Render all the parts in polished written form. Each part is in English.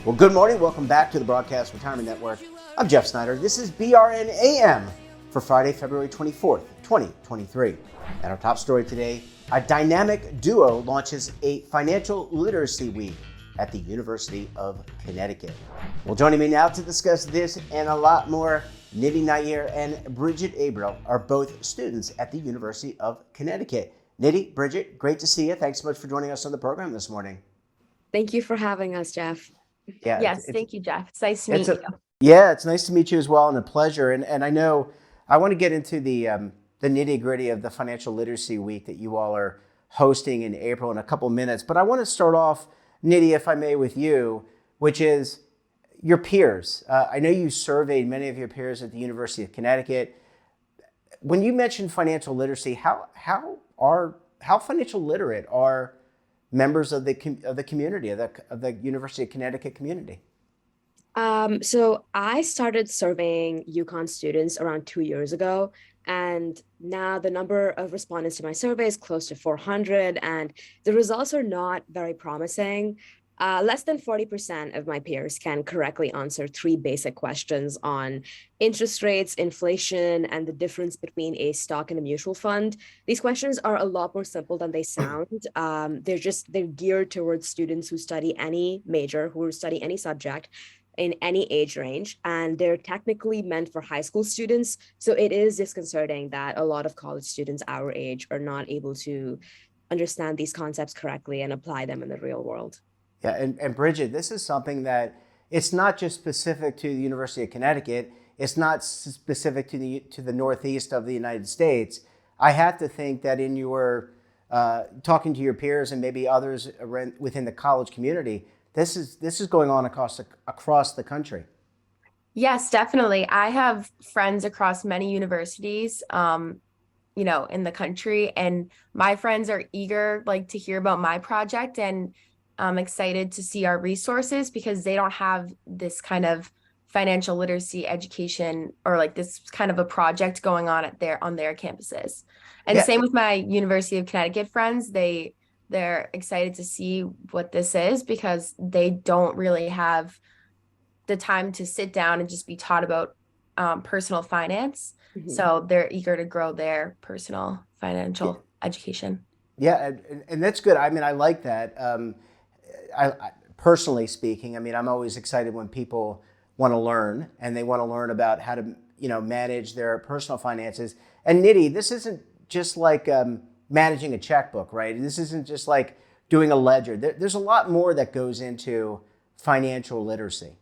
Well, good morning. Welcome back to the Broadcast Retirement Network. I'm Jeff Snyder. This is BRN AM for Friday, February 24th, 2023. And our top story today, a dynamic duo launches a financial literacy week at the University of Connecticut. Well, joining me now to discuss this and a lot more, Nidhi Nair and Bridget Abril are both students at the University of Connecticut. Nidhi, Bridget, great to see you. Thanks so much for joining us on the program this morning. Thank you for having us, Jeff. Yeah, yes, thank you, Jeff. It's nice to meet you. Yeah, it's nice to meet you as well, and a pleasure. And I know I want to get into the nitty gritty of the Financial Literacy Week that you all are hosting in April in a couple minutes. But I want to start off, Nidhi, if I may, with you, which is your peers. I know you surveyed many of your peers at the University of Connecticut. When you mentioned financial literacy, how financial literate are members of the community, of the University of Connecticut community? So I started surveying UConn students around 2 years ago, and now the number of respondents to my survey is close to 400, and the results are not very promising. Less than 40% of my peers can correctly answer 3 basic questions on interest rates, inflation, and the difference between a stock and a mutual fund. These questions are a lot more simple than they sound. They're geared towards students who study any major, who study any subject in any age range, and they're technically meant for high school students. So it is disconcerting that a lot of college students our age are not able to understand these concepts correctly and apply them in the real world. Yeah, and Bridget, this is something that it's not just specific to the University of Connecticut. It's not specific to the Northeast of the United States. I have to think that in your talking to your peers and maybe others within the college community, this is going on across the country. Yes, definitely. I have friends across many universities, in the country, and my friends are eager, to hear about my project, and I'm excited to see our resources because they don't have this kind of financial literacy education or this kind of a project going on on their campuses. And Same with my University of Connecticut friends. They're excited to see what this is because they don't really have the time to sit down and just be taught about personal finance. Mm-hmm. So they're eager to grow their personal financial education. Yeah, and that's good. I mean, I like that. I personally speaking, I'm always excited when people want to learn and they want to learn about how to, manage their personal finances. And Nidhi, this isn't just like managing a checkbook, right? This isn't just like doing a ledger. There's a lot more that goes into financial literacy.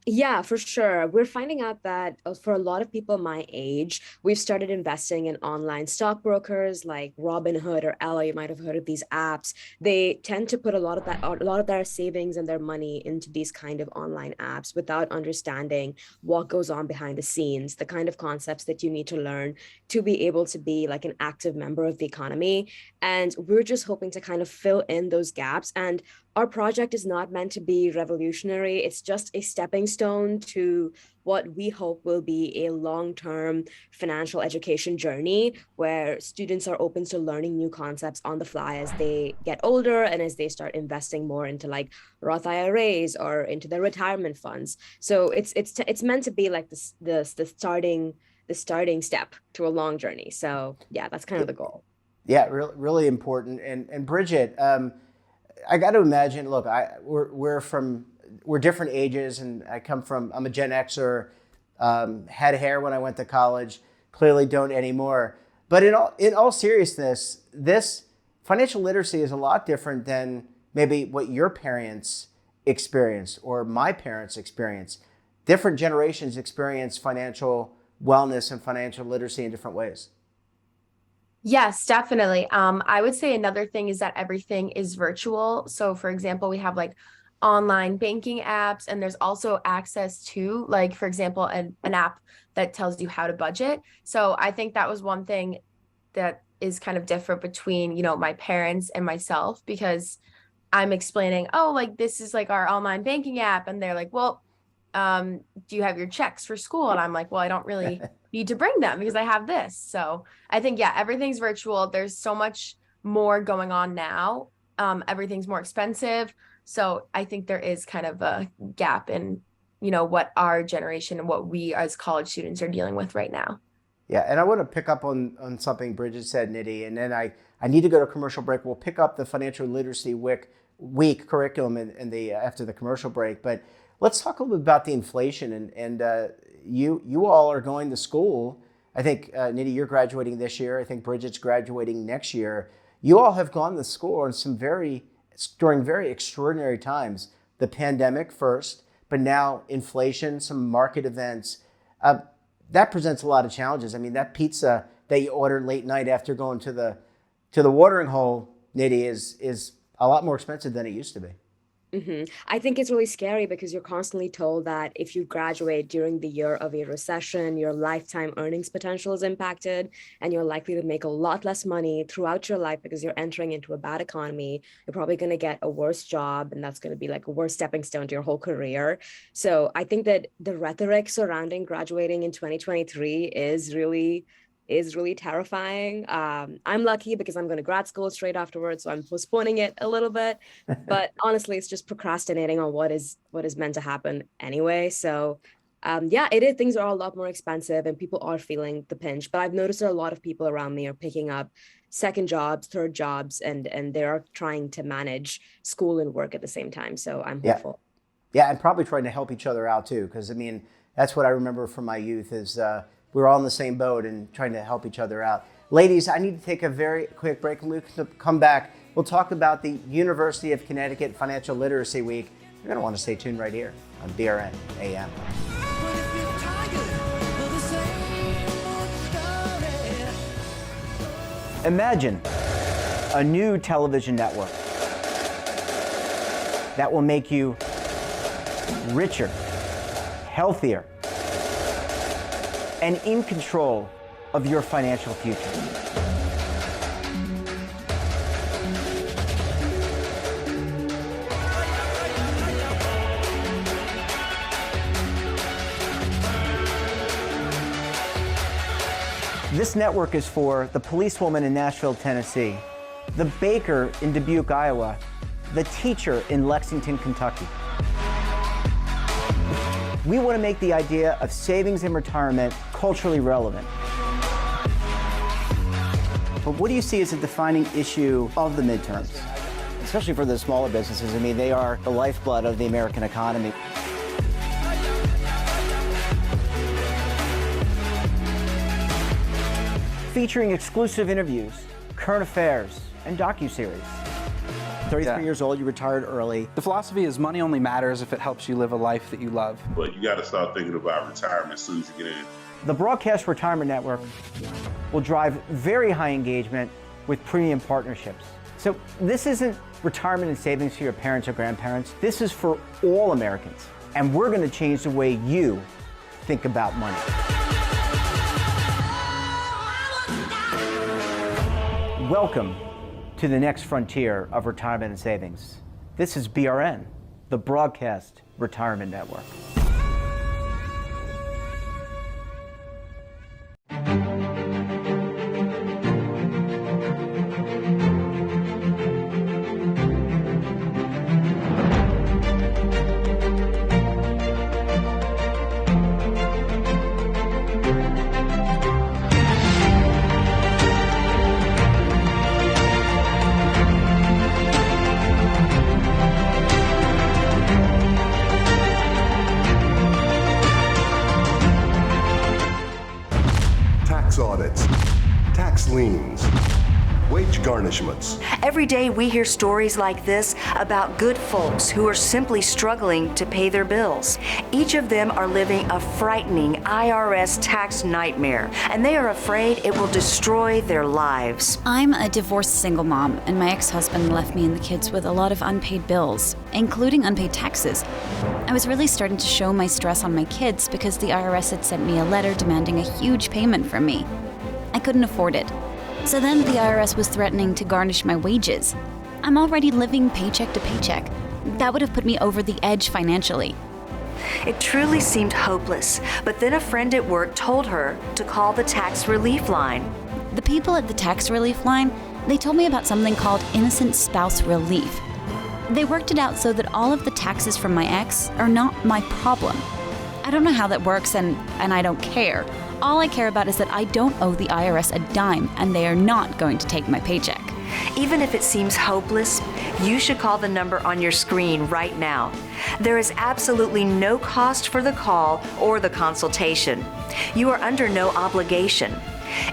Yeah, for sure. We're finding out that for a lot of people my age, we've started investing in online stockbrokers like Robinhood or Ella. You might have heard of these apps. They tend to put a lot of their savings and their money into these kind of online apps without understanding what goes on behind the scenes, the kind of concepts that you need to learn to be able to be an active member of the economy. And we're just hoping to kind of fill in those gaps. And our project is not meant to be revolutionary. It's just a stepping stone to what we hope will be a long-term financial education journey where students are open to learning new concepts on the fly as they get older and as they start investing more into Roth IRAs or into their retirement funds. So it's meant to be the starting step to a long journey. So yeah, that's kind of the goal. Yeah, really important. And Bridget, I got to imagine. Look, we're different ages, and I'm a Gen Xer. Had hair when I went to college. Clearly, don't anymore. But in all seriousness, this financial literacy is a lot different than maybe what your parents experienced or my parents experienced. Different generations experience financial wellness and financial literacy in different ways. Yes, definitely. I would say another thing is that everything is virtual. So for example, we have online banking apps, and there's also access to for example, an app that tells you how to budget. So I think that was one thing that is kind of different between, my parents and myself, because I'm explaining, oh, like this is like our online banking app. And they're like, well, do you have your checks for school? And I'm like, well, I don't really need to bring them because I have this. So I think, yeah, everything's virtual. There's so much more going on now. Everything's more expensive. So I think there is kind of a gap in, what our generation and what we as college students are dealing with right now. Yeah, and I want to pick up on something Bridget said, Nidhi, and then I need to go to commercial break. We'll pick up the financial literacy week curriculum in the after the commercial break. But let's talk a little bit about the inflation. And you all are going to school. I think, Nidhi, you're graduating this year. I think Bridget's graduating next year. You all have gone to school in during very extraordinary times. The pandemic first, but now inflation, some market events. That presents a lot of challenges. I mean, that pizza that you ordered late night after going to the watering hole, Nidhi, is a lot more expensive than it used to be. I think it's really scary because you're constantly told that if you graduate during the year of a recession, your lifetime earnings potential is impacted and you're likely to make a lot less money throughout your life because you're entering into a bad economy. You're probably going to get a worse job, and that's going to be like a worse stepping stone to your whole career. So I think that the rhetoric surrounding graduating in 2023 is really terrifying. I'm lucky because I'm going to grad school straight afterwards, so I'm postponing it a little bit. But honestly, it's just procrastinating on what is meant to happen anyway. So things are a lot more expensive and people are feeling the pinch. But I've noticed that a lot of people around me are picking up second jobs, third jobs, and they are trying to manage school and work at the same time. So I'm hopeful. Yeah, and probably trying to help each other out too, because I mean, that's what I remember from my youth is we're all in the same boat and trying to help each other out. Ladies, I need to take a very quick break. When we come back, we'll talk about the University of Connecticut Financial Literacy Week. You're going to want to stay tuned right here on BRN AM. Imagine a new television network that will make you richer, healthier, and in control of your financial future. This network is for the policewoman in Nashville, Tennessee, the baker in Dubuque, Iowa, the teacher in Lexington, Kentucky. We want to make the idea of savings and retirement culturally relevant. But what do you see as a defining issue of the midterms? Especially for the smaller businesses. I mean, they are the lifeblood of the American economy. Featuring exclusive interviews, current affairs, and docuseries. 33 years old, you retired early. The philosophy is money only matters if it helps you live a life that you love. But you got to start thinking about retirement as soon as you get in. The Broadcast Retirement Network will drive very high engagement with premium partnerships. So this isn't retirement and savings for your parents or grandparents. This is for all Americans. And we're going to change the way you think about money. Welcome to the next frontier of retirement and savings. This is BRN, the Broadcast Retirement Network. Tax audits, tax liens, wage garnishments. Every day we hear stories like this about good folks who are simply struggling to pay their bills. Each of them are living a frightening IRS tax nightmare, and they are afraid it will destroy their lives. I'm a divorced single mom, and my ex-husband left me and the kids with a lot of unpaid bills, including unpaid taxes. I was really starting to show my stress on my kids because the IRS had sent me a letter demanding a huge payment from me. I couldn't afford it. So then the IRS was threatening to garnish my wages. I'm already living paycheck to paycheck. That would have put me over the edge financially. It truly seemed hopeless, but then a friend at work told her to call the tax relief line. The people at the tax relief line, they told me about something called innocent spouse relief. They worked it out so that all of the taxes from my ex are not my problem. I don't know how that works, and I don't care. All I care about is that I don't owe the IRS a dime, and they are not going to take my paycheck. Even if it seems hopeless, you should call the number on your screen right now. There is absolutely no cost for the call or the consultation. You are under no obligation.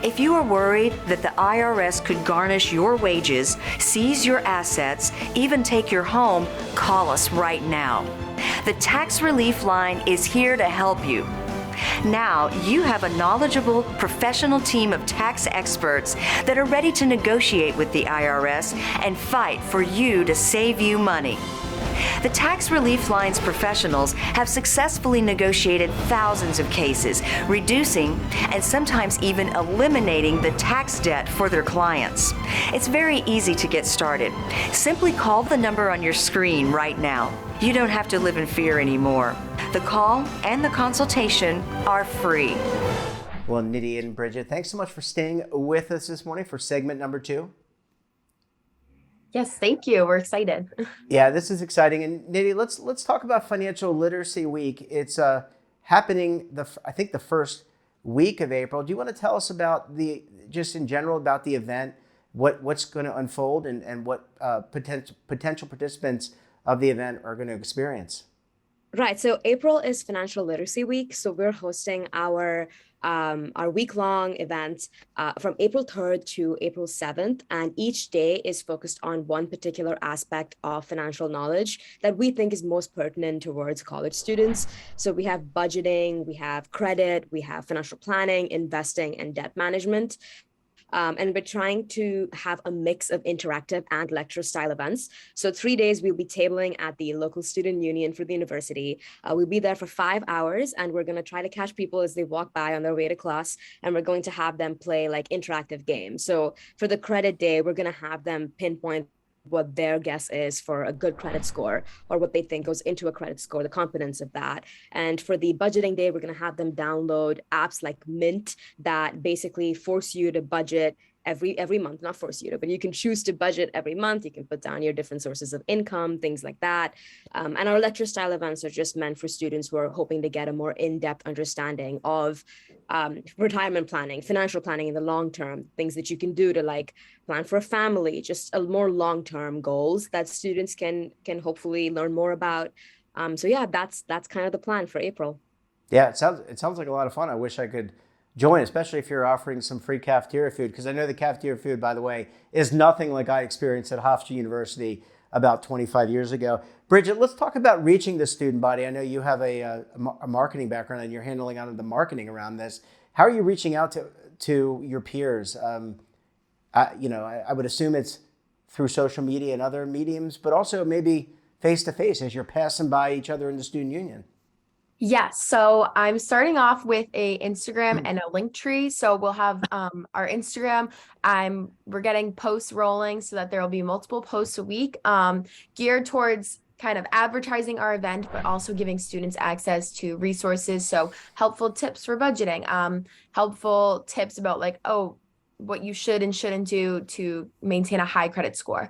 If you are worried that the IRS could garnish your wages, seize your assets, even take your home, call us right now. The Tax Relief Line is here to help you. Now you have a knowledgeable, professional team of tax experts that are ready to negotiate with the IRS and fight for you to save you money. The Tax Relief Line's professionals have successfully negotiated thousands of cases, reducing and sometimes even eliminating the tax debt for their clients. It's very easy to get started. Simply call the number on your screen right now. You don't have to live in fear anymore. The call and the consultation are free. Well, Nidhi and Bridget, thanks so much for staying with us this morning for segment number 2. Yes, thank you. We're excited. Yeah, this is exciting. And Nidhi, let's talk about Financial Literacy Week. It's happening I think the first week of April. Do you want to tell us about just in general about the event, what's going to unfold, and what potential participants of the event are going to experience? Right. So April is Financial Literacy Week. So we're hosting our week-long event from April 3rd to April 7th. And each day is focused on one particular aspect of financial knowledge that we think is most pertinent towards college students. So we have budgeting, we have credit, we have financial planning, investing, and debt management. And we're trying to have a mix of interactive and lecture style events. So 3 days we'll be tabling at the local student union for the university. We'll be there for 5 hours, and we're going to try to catch people as they walk by on their way to class. And we're going to have them play like interactive games. So for the credit day, we're going to have them pinpoint what their guess is for a good credit score, or what they think goes into a credit score, the competence of that. And for the budgeting day, we're going to have them download apps like Mint that basically force you to budget every month, not force you to, but you can choose to budget every month. You can put down your different sources of income, things like that. And our lecture style events are just meant for students who are hoping to get a more in-depth understanding of retirement planning, financial planning in the long term, things that you can do to like plan for a family, just a more long-term goals that students can hopefully learn more about. So yeah, that's kind of the plan for April. Yeah, it sounds like a lot of fun. I wish I could join, especially if you're offering some free cafeteria food, because I know the cafeteria food, by the way, is nothing like I experienced at Hofstra University about 25 years ago. Bridget, let's talk about reaching the student body. I know you have a marketing background and you're handling out of the marketing around this. How are you reaching out to your peers? I would assume it's through social media and other mediums, but also maybe face-to-face as you're passing by each other in the student union. Yes. So I'm starting off with a Instagram and a link tree. So we'll have our Instagram. We're getting posts rolling so that there will be multiple posts a week geared towards kind of advertising our event, but also giving students access to resources. So helpful tips for budgeting, helpful tips about like, what you should and shouldn't do to maintain a high credit score.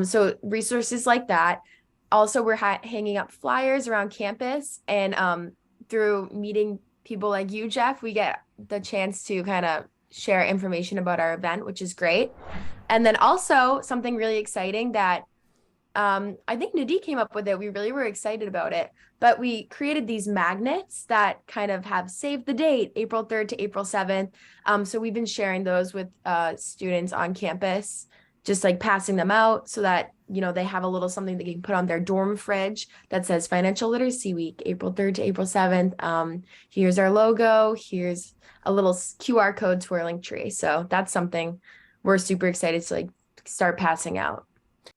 So resources like that. Also, we're hanging up flyers around campus, and through meeting people like you, Jeff, we get the chance to kind of share information about our event, which is great. And then also something really exciting that I think Nidhi came up with it. We really were excited about it, but we created these magnets that kind of have saved the date, April 3rd to April 7th. So we've been sharing those with students on campus, just like passing them out so that, they have a little something they can put on their dorm fridge that says Financial Literacy Week, April 3rd to April 7th. Here's our logo. Here's a little QR code to our link tree. So that's something we're super excited to like start passing out.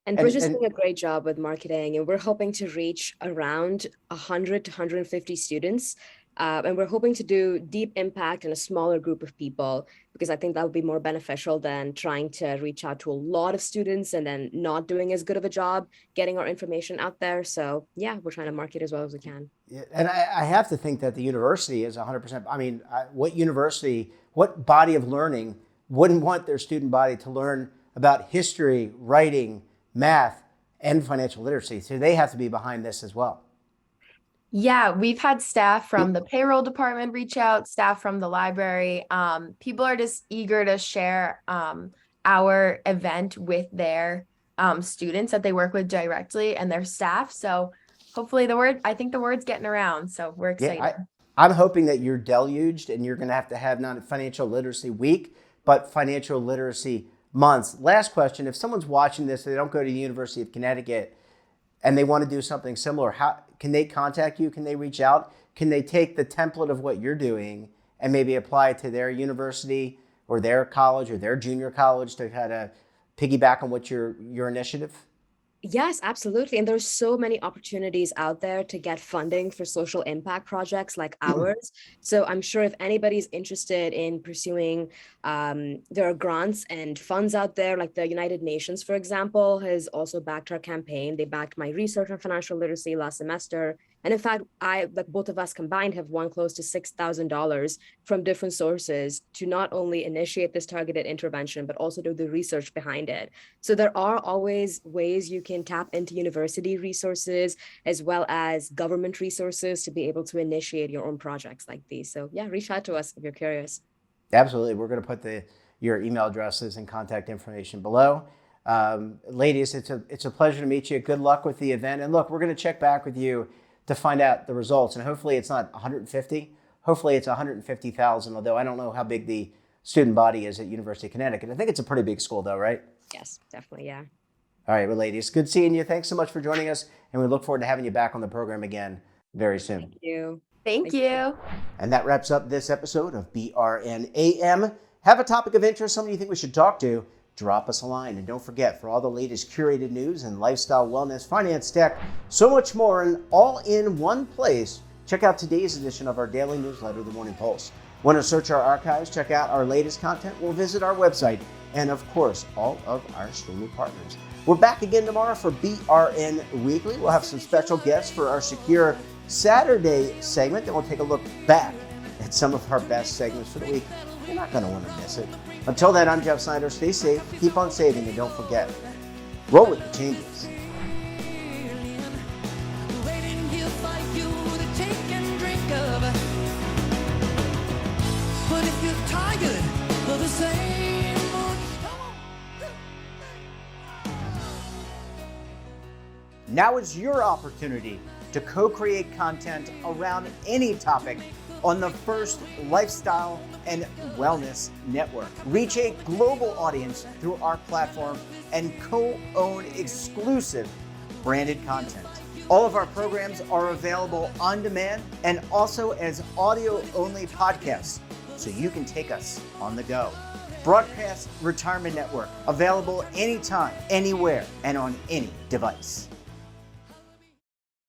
And we're just doing a great job with marketing, and we're hoping to reach around 100 to 150 students And we're hoping to do deep impact in a smaller group of people, because I think that would be more beneficial than trying to reach out to a lot of students and then not doing as good of a job getting our information out there. So yeah, we're trying to market as well as we can. Yeah, and I have to think that the university is 100%. I mean, what university, what body of learning wouldn't want their student body to learn about history, writing, math, and financial literacy? So they have to be behind this as well. Yeah, we've had staff from the payroll department reach out, staff from the library. People are just eager to share our event with their students that they work with directly and their staff. So hopefully I think the word's getting around. So we're excited. Yeah, I'm hoping that you're deluged and you're going to have not Financial Literacy Week, but Financial Literacy Months. Last question, if someone's watching this, they don't go to the University of Connecticut and they want to do something similar, how can they contact you? Can they reach out? Can they take the template of what you're doing and maybe apply it to their university or their college or their junior college to kind of piggyback on what your initiative? Yes, absolutely. And there's so many opportunities out there to get funding for social impact projects like ours. So I'm sure if anybody's interested in pursuing, there are grants and funds out there, like the United Nations, for example, has also backed our campaign. They backed my research on financial literacy last semester. And in fact, both of us combined have won close to $6,000 from different sources to not only initiate this targeted intervention, but also do the research behind it. So there are always ways you can tap into university resources as well as government resources to be able to initiate your own projects like these. So yeah, reach out to us if you're curious. Absolutely. We're going to put your email addresses and contact information below. Ladies, it's a pleasure to meet you. Good luck with the event. And look, we're going to check back with you to find out the results. And hopefully it's not 150. Hopefully it's 150,000, although I don't know how big the student body is at University of Connecticut. I think it's a pretty big school though, right? Yes, definitely, yeah. All right, well, ladies, good seeing you. Thanks so much for joining us. And we look forward to having you back on the program again very soon. Thank you. Thank you. And that wraps up this episode of BRN AM. Have a topic of interest, somebody you think we should talk to, drop us a line. And don't forget, for all the latest curated news and lifestyle, wellness, finance, tech, so much more, and all in one place, check out today's edition of our daily newsletter, The Morning Pulse. Want to search our archives, check out our latest content? We'll visit our website and, of course, all of our streaming partners. We're back again tomorrow for BRN Weekly. We'll have some special guests for our Secure Saturday segment. Then we'll take a look back at some of our best segments for the week. You're not going to want to miss it. Until then, I'm Jeff Snyder. Stay safe, keep on saving, and don't forget, roll with the changes. Now is your opportunity to co-create content around any topic on the First Lifestyle and Wellness Network. Reach a global audience through our platform and co-own exclusive branded content. All of our programs are available on demand and also as audio-only podcasts, so you can take us on the go. Broadcast Retirement Network, available anytime, anywhere, and on any device.